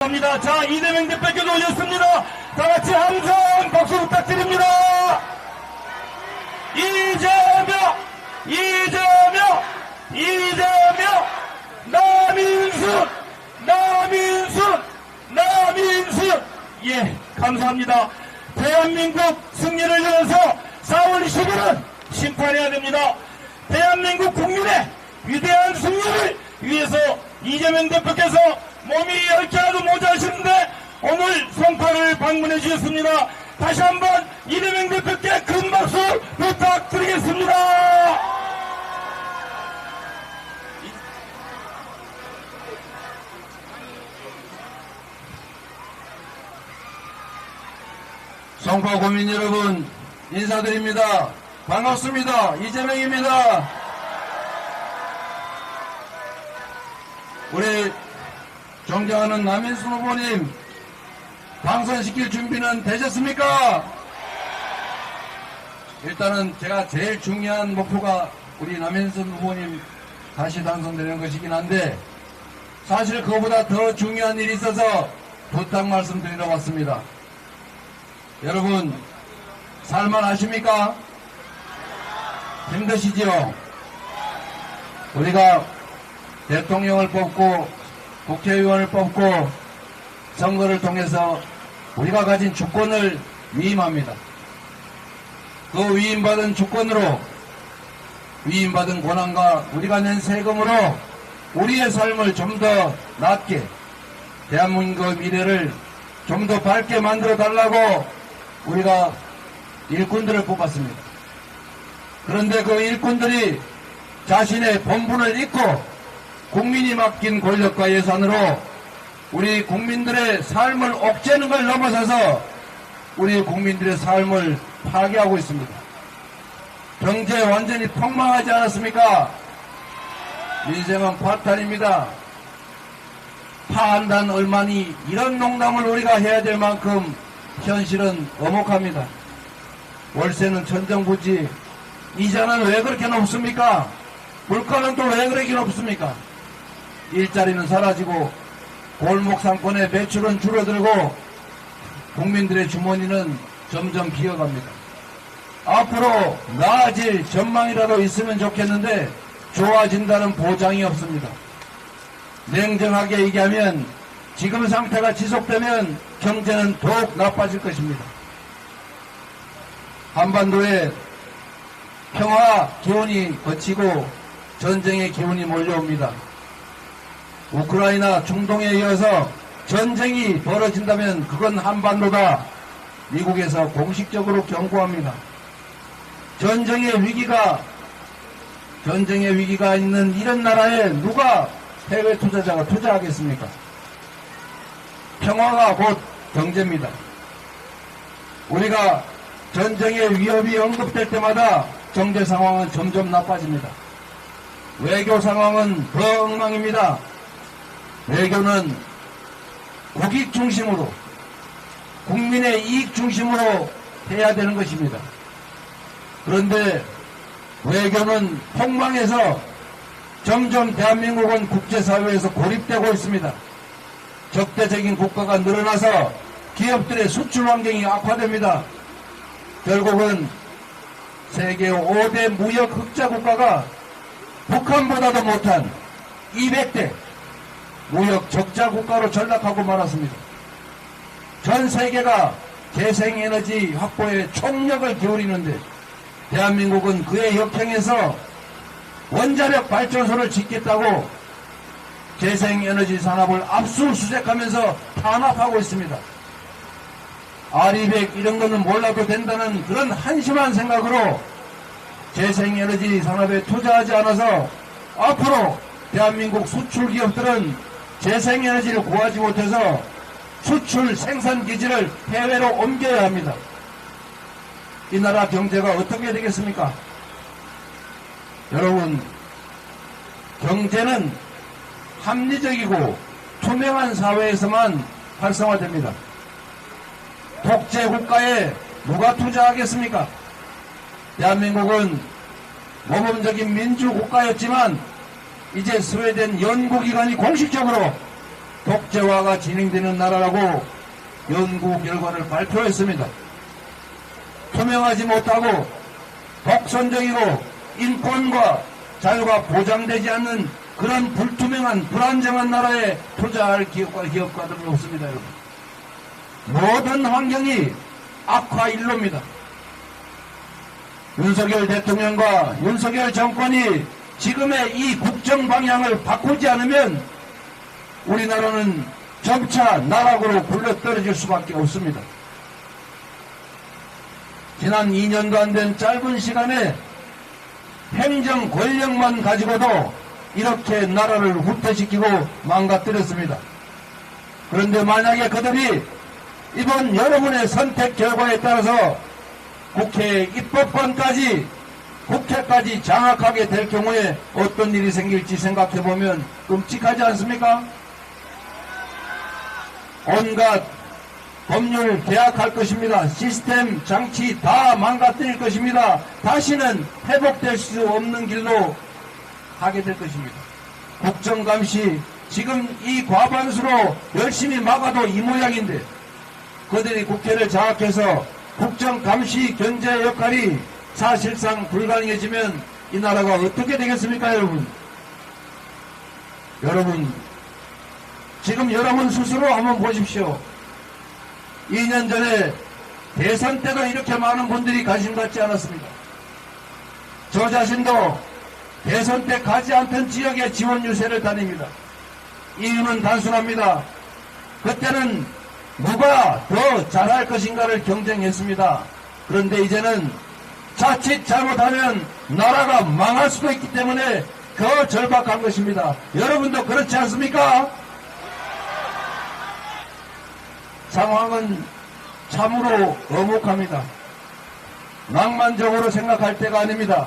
합니다. 자, 이재명 대표께서 오셨습니다. 다 같이 함성 박수 부탁드립니다. 이재명, 이재명, 이재명, 남인순, 남인순, 남인순. 예, 감사합니다. 대한민국 승리를 위해서 4월 20일은 심판해야 됩니다. 대한민국 국민의 위대한 승리를 위해서 이재명 대표께서 몸이 10개라도 모자라시는데 오늘 송파를 방문해 주셨습니다. 다시 한번 이재명 대표께 큰 박수 부탁드리겠습니다. 송파 국민 여러분 인사드립니다. 반갑습니다. 이재명입니다. 우리 존경하는 남인순 후보님 당선시킬 준비는 되셨습니까? 일단은 제가 제일 중요한 목표가 우리 남인순 후보님 다시 당선되는 것이긴 한데 사실 그거보다 더 중요한 일이 있어서 부탁 말씀드리러 왔습니다. 여러분 살만 하십니까? 힘드시지요? 우리가 대통령을 뽑고 국회의원을 뽑고 선거를 통해서 우리가 가진 주권을 위임합니다. 그 위임받은 주권으로 위임받은 권한과 우리가 낸 세금으로 우리의 삶을 좀 더 낫게 대한민국의 미래를 좀 더 밝게 만들어 달라고 우리가 일꾼들을 뽑았습니다. 그런데 그 일꾼들이 자신의 본분을 잊고 국민이 맡긴 권력과 예산으로 우리 국민들의 삶을 옥죄는 걸 넘어서서 우리 국민들의 삶을 파괴하고 있습니다. 경제 완전히 폭망하지 않았습니까? 민생은 파탄입니다. 파한단 얼마니 이런 농담을 우리가 해야 될 만큼 현실은 엄혹합니다. 월세는 천정부지, 이자는 왜 그렇게 높습니까? 물가는 또 왜 그렇게 높습니까? 일자리는 사라지고 골목 상권의 매출은 줄어들고 국민들의 주머니는 점점 비어갑니다. 앞으로 나아질 전망이라도 있으면 좋겠는데 좋아진다는 보장이 없습니다. 냉정하게 얘기하면 지금 상태가 지속되면 경제는 더욱 나빠질 것입니다. 한반도에 평화 기운이 거치고 전쟁의 기운이 몰려옵니다. 우크라이나 중동에 이어서 전쟁이 벌어진다면 그건 한반도다. 미국에서 공식적으로 경고합니다. 전쟁의 위기가 있는 이런 나라에 누가 해외 투자자가 투자하겠습니까? 평화가 곧 경제입니다. 우리가 전쟁의 위협이 언급될 때마다 경제 상황은 점점 나빠집니다. 외교 상황은 더 엉망입니다. 외교는 국익 중심으로 국민의 이익 중심으로 해야 되는 것입니다. 그런데 외교는 폭망해서 점점 대한민국은 국제사회에서 고립되고 있습니다. 적대적인 국가가 늘어나서 기업들의 수출 환경이 악화됩니다. 결국은 세계 5대 무역 흑자 국가가 북한보다도 못한 200대 무역 적자 국가로 전락하고 말았습니다. 전 세계가 재생에너지 확보에 총력을 기울이는데 대한민국은 그의 역행에서 원자력 발전소를 짓겠다고 재생에너지 산업을 압수수색하면서 탄압하고 있습니다. 아리백 이런 거는 몰라도 된다는 그런 한심한 생각으로 재생에너지 산업에 투자하지 않아서 앞으로 대한민국 수출 기업들은 재생에너지를 구하지 못해서 수출 생산 기지를 해외로 옮겨야 합니다. 이 나라 경제가 어떻게 되겠습니까? 여러분, 경제는 합리적이고 투명한 사회에서만 활성화됩니다. 독재 국가에 누가 투자하겠습니까? 대한민국은 모범적인 민주국가였지만 이제 스웨덴 연구기관이 공식적으로 독재화가 진행되는 나라라고 연구 결과를 발표했습니다. 투명하지 못하고 독선적이고 인권과 자유가 보장되지 않는 그런 불투명한 불안정한 나라에 투자할 기업가들은 없습니다. 여러분. 모든 환경이 악화일로입니다. 윤석열 대통령과 윤석열 정권이 지금의 이 국정 방향을 바꾸지 않으면 우리나라는 점차 나락으로 굴러떨어질 수밖에 없습니다. 지난 2년도 안 된 짧은 시간에 행정 권력만 가지고도 이렇게 나라를 후퇴시키고 망가뜨렸습니다. 그런데 만약에 그들이 이번 여러분의 선택 결과에 따라서 국회 입법권까지 국회까지 장악하게 될 경우에 어떤 일이 생길지 생각해보면 끔찍하지 않습니까? 온갖 법률 개혁할 것입니다. 시스템 장치 다 망가뜨릴 것입니다. 다시는 회복될 수 없는 길로 가게 될 것입니다. 국정감시 지금 이 과반수로 열심히 막아도 이 모양인데 그들이 국회를 장악해서 국정감시 견제 역할이 사실상 불가능해지면 이 나라가 어떻게 되겠습니까, 여러분? 여러분, 지금 여러분 스스로 한번 보십시오. 2년 전에 대선 때도 이렇게 많은 분들이 관심 갖지 않았습니다. 저 자신도 대선 때 가지 않던 지역의 지원 유세를 다닙니다. 이유는 단순합니다. 그때는 누가 더 잘할 것인가를 경쟁했습니다. 그런데 이제는 자칫 잘못하면 나라가 망할 수도 있기 때문에 더 절박한 것입니다. 여러분도 그렇지 않습니까? 상황은 참으로 엄혹합니다. 낭만적으로 생각할 때가 아닙니다.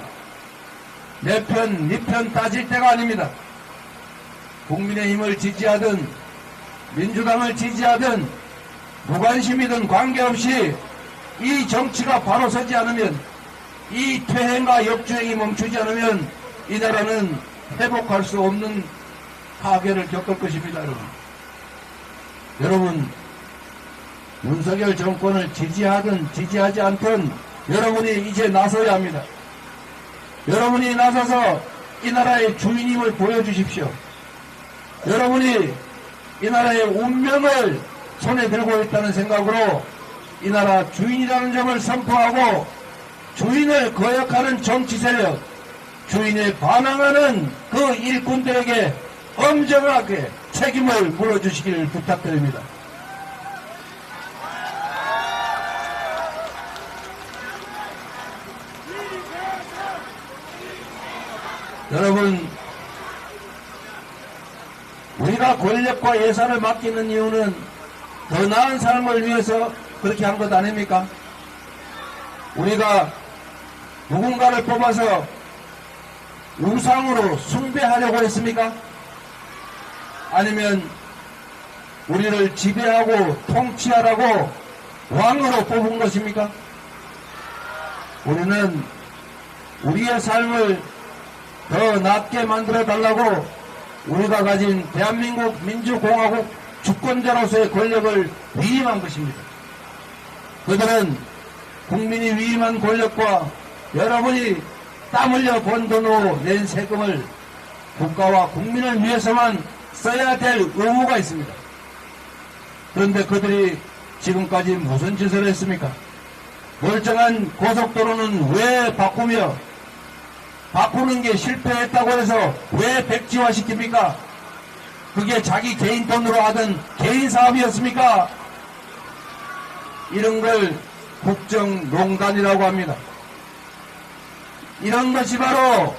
내 편, 네 편 따질 때가 아닙니다. 국민의힘을 지지하든 민주당을 지지하든 무관심이든 관계없이 이 정치가 바로 서지 않으면 이 퇴행과 역주행이 멈추지 않으면 이 나라는 회복할 수 없는 파괴를 겪을 것입니다. 여러분 윤석열 정권을 지지하든 지지하지 않든 여러분이 이제 나서야 합니다. 여러분이 나서서 이 나라의 주인임을 보여주십시오. 여러분이 이 나라의 운명을 손에 들고 있다는 생각으로 이 나라 주인이라는 점을 선포하고 주인을 거역하는 정치 세력, 주인에 반항하는 그 일꾼들에게 엄정하게 책임을 물어주시길 부탁드립니다. 여러분, 우리가 권력과 예산을 맡기는 이유는 더 나은 삶을 위해서 그렇게 한 것 아닙니까? 우리가 누군가를 뽑아서 우상으로 숭배하려고 했습니까? 아니면 우리를 지배하고 통치하라고 왕으로 뽑은 것입니까? 우리는 우리의 삶을 더 낫게 만들어 달라고 우리가 가진 대한민국 민주공화국 주권자로서의 권력을 위임한 것입니다. 그들은 국민이 위임한 권력과 여러분이 땀 흘려 번 돈으로 낸 세금을 국가와 국민을 위해서만 써야 될 의무가 있습니다. 그런데 그들이 지금까지 무슨 짓을 했습니까? 멀쩡한 고속도로는 왜 바꾸며 바꾸는 게 실패했다고 해서 왜 백지화시킵니까? 그게 자기 개인 돈으로 하던 개인 사업이었습니까? 이런 걸 국정농단이라고 합니다. 이런 것이 바로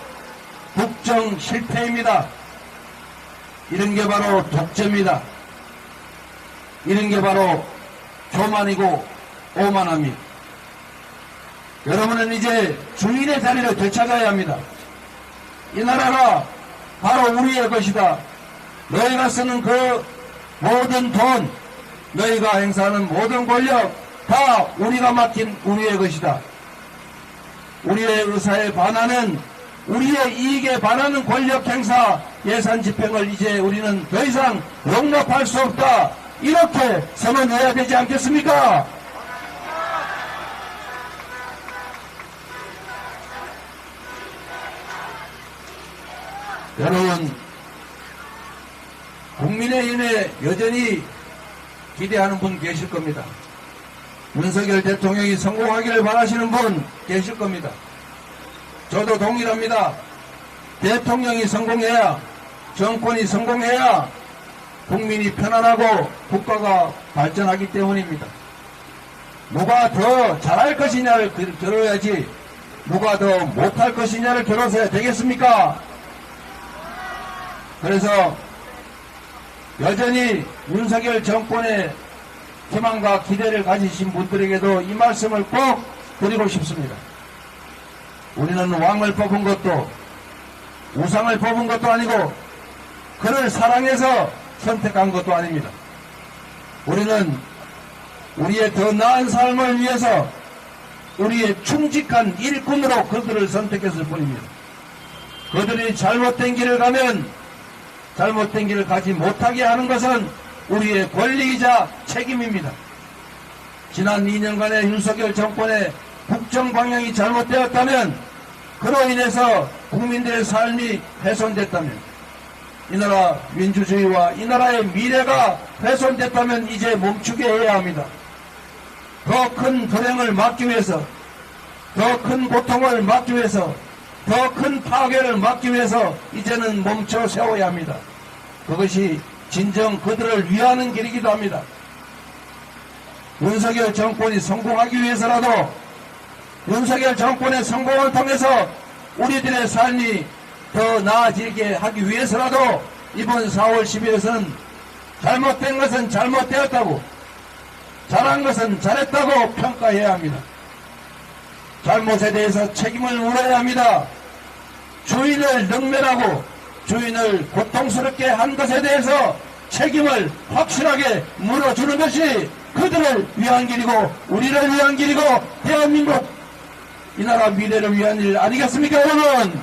국정 실패입니다. 이런 게 바로 독재입니다. 이런 게 바로 교만이고 오만합니다. 여러분은 이제 주인의 자리를 되찾아야 합니다. 이 나라가 바로 우리의 것이다. 너희가 쓰는 그 모든 돈, 너희가 행사하는 모든 권력 다 우리가 맡긴 우리의 것이다. 우리의 의사에 반하는, 우리의 이익에 반하는 권력 행사 예산 집행을 이제 우리는 더 이상 용납할 수 없다. 이렇게 선언해야 되지 않겠습니까? 여러분, 국민의힘에 여전히 기대하는 분 계실 겁니다. 윤석열 대통령이 성공하기를 바라시는 분 계실 겁니다. 저도 동일합니다. 대통령이 성공해야, 정권이 성공해야 국민이 편안하고 국가가 발전하기 때문입니다. 누가 더 잘할 것이냐를 겨뤄야지 누가 더 못할 것이냐를 겨뤄서야 되겠습니까? 그래서 여전히 윤석열 정권의 희망과 기대를 가지신 분들에게도 이 말씀을 꼭 드리고 싶습니다. 우리는 왕을 뽑은 것도 우상을 뽑은 것도 아니고 그를 사랑해서 선택한 것도 아닙니다. 우리는 우리의 더 나은 삶을 위해서 우리의 충직한 일꾼으로 그들을 선택했을 뿐입니다. 그들이 잘못된 길을 가면 잘못된 길을 가지 못하게 하는 것은 우리의 권리이자 책임입니다. 지난 2년간의 윤석열 정권의 국정 방향이 잘못되었다면, 그로 인해서 국민들의 삶이 훼손됐다면, 이 나라 민주주의와 이 나라의 미래가 훼손됐다면 이제 멈추게 해야 합니다. 더 큰 불행을 막기 위해서, 더 큰 고통을 막기 위해서, 더 큰 파괴를 막기 위해서 이제는 멈춰 세워야 합니다. 그것이 진정 그들을 위하는 길이기도 합니다. 윤석열 정권이 성공하기 위해서라도, 윤석열 정권의 성공을 통해서 우리들의 삶이 더 나아지게 하기 위해서라도 이번 4월 10일에서는 잘못된 것은 잘못되었다고, 잘한 것은 잘했다고 평가해야 합니다. 잘못에 대해서 책임을 물어야 합니다. 주인을 능멸하고 주인을 고통스럽게 한 것에 대해서 책임을 확실하게 물어주는 것이 그들을 위한 길이고 우리를 위한 길이고 대한민국 이 나라 미래를 위한 일 아니겠습니까, 여러분?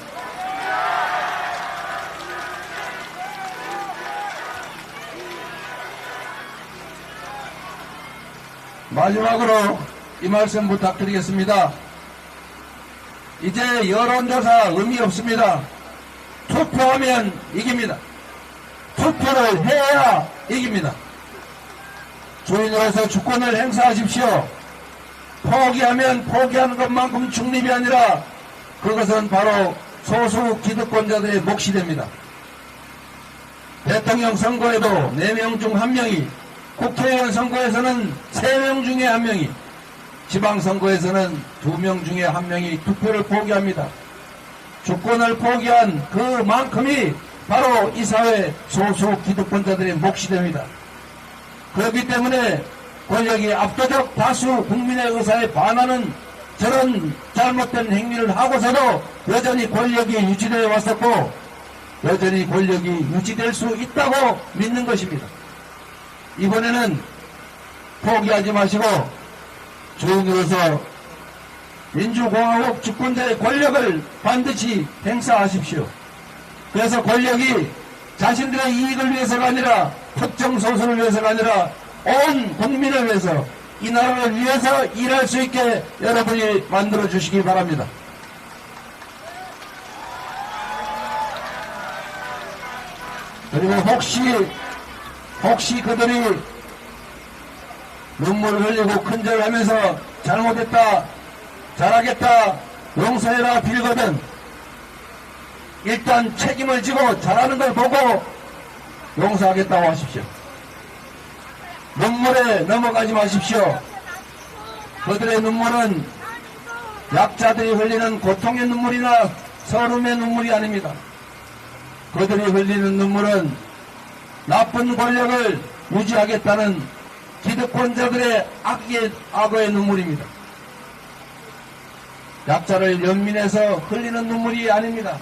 마지막으로 이 말씀 부탁드리겠습니다. 이제 여론조사 의미 없습니다. 투표하면 이깁니다. 투표를 해야 이깁니다. 주인으로서 주권을 행사하십시오. 포기하면 포기하는 것만큼 중립이 아니라 그것은 바로 소수 기득권자들의 몫이 됩니다. 대통령 선거에도 4명 중 1명이, 국회의원 선거에서는 3명 중에 1명이, 지방선거에서는 2명 중에 1명이 투표를 포기합니다. 주권을 포기한 그만큼이 바로 이 사회 소수 기득권자들의 몫이 됩니다. 그렇기 때문에 권력이 압도적 다수 국민의 의사에 반하는 저런 잘못된 행위를 하고서도 여전히 권력이 유지되어 왔었고 여전히 권력이 유지될 수 있다고 믿는 것입니다. 이번에는 포기하지 마시고 주인으로서 민주공화국 주권자의 권력을 반드시 행사하십시오. 그래서 권력이 자신들의 이익을 위해서가 아니라 특정 소수를 위해서가 아니라 온 국민을 위해서 이 나라를 위해서 일할 수 있게 여러분이 만들어 주시기 바랍니다. 그리고 혹시 그들이 눈물을 흘리고 큰절하면서 잘못했다, 잘하겠다, 용서해라 빌거든 일단 책임을 지고 잘하는 걸 보고 용서하겠다고 하십시오. 눈물에 넘어가지 마십시오. 그들의 눈물은 약자들이 흘리는 고통의 눈물이나 서름의 눈물이 아닙니다. 그들이 흘리는 눈물은 나쁜 권력을 유지하겠다는 기득권자들의 악의 눈물입니다. 약자를 연민해서 흘리는 눈물이 아닙니다.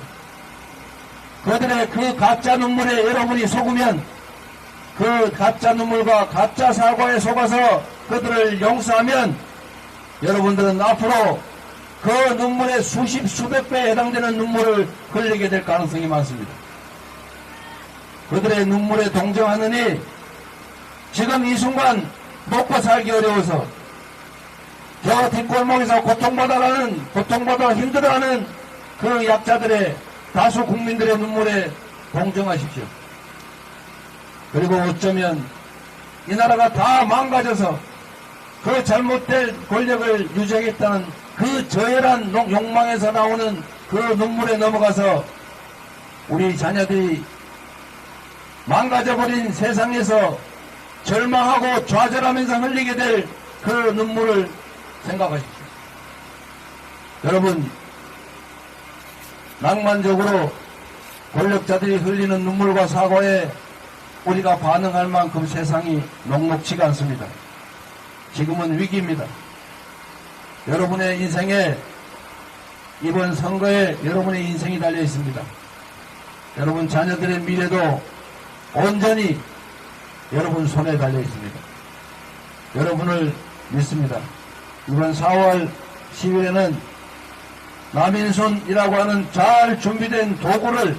그들의 그 가짜 눈물에 여러분이 속으면 그 가짜 눈물과 가짜 사과에 속아서 그들을 용서하면 여러분들은 앞으로 그 눈물의 수십 수백 배에 해당되는 눈물을 흘리게 될 가능성이 많습니다. 그들의 눈물에 동정하느니 지금 이 순간 먹고 살기 어려워서 저 뒷골목에서 고통보다 힘들어하는 그 약자들의 다수 국민들의 눈물에 동정하십시오. 그리고 어쩌면 이 나라가 다 망가져서 그 잘못된 권력을 유지하겠다는 그 저열한 욕망에서 나오는 그 눈물에 넘어가서 우리 자녀들이 망가져버린 세상에서 절망하고 좌절하면서 흘리게 될 그 눈물을 생각하십시오. 여러분, 낭만적으로 권력자들이 흘리는 눈물과 사고에 우리가 반응할 만큼 세상이 녹록지가 않습니다. 지금은 위기입니다. 여러분의 인생에, 이번 선거에 여러분의 인생이 달려 있습니다. 여러분 자녀들의 미래도 온전히 여러분 손에 달려 있습니다. 여러분을 믿습니다. 이번 4월 10일에는 남인순이라고 하는 잘 준비된 도구를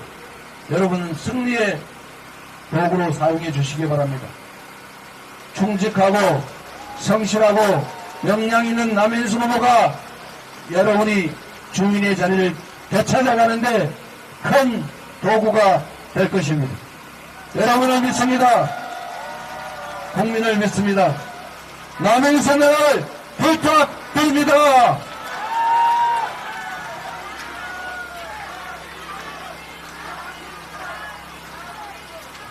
여러분 승리의 도구로 사용해 주시기 바랍니다. 충직하고 성실하고 역량 있는 남인순 후보가 여러분이 주인의 자리를 되찾아가는데 큰 도구가 될 것입니다. 여러분을 믿습니다. 국민을 믿습니다. 남인순을 부탁드립니다.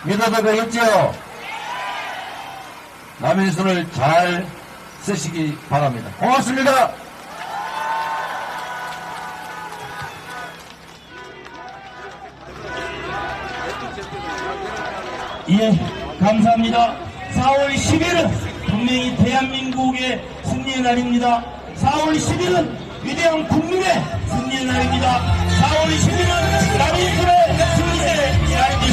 믿어도 되겠지요? 남인순을 잘 쓰시기 바랍니다. 고맙습니다. 예, 감사합니다. 4월 10일은 분명히 대한민국의 승리의 날입니다. 4월 10일은 위대한 국민의 승리의 날입니다. 4월 10일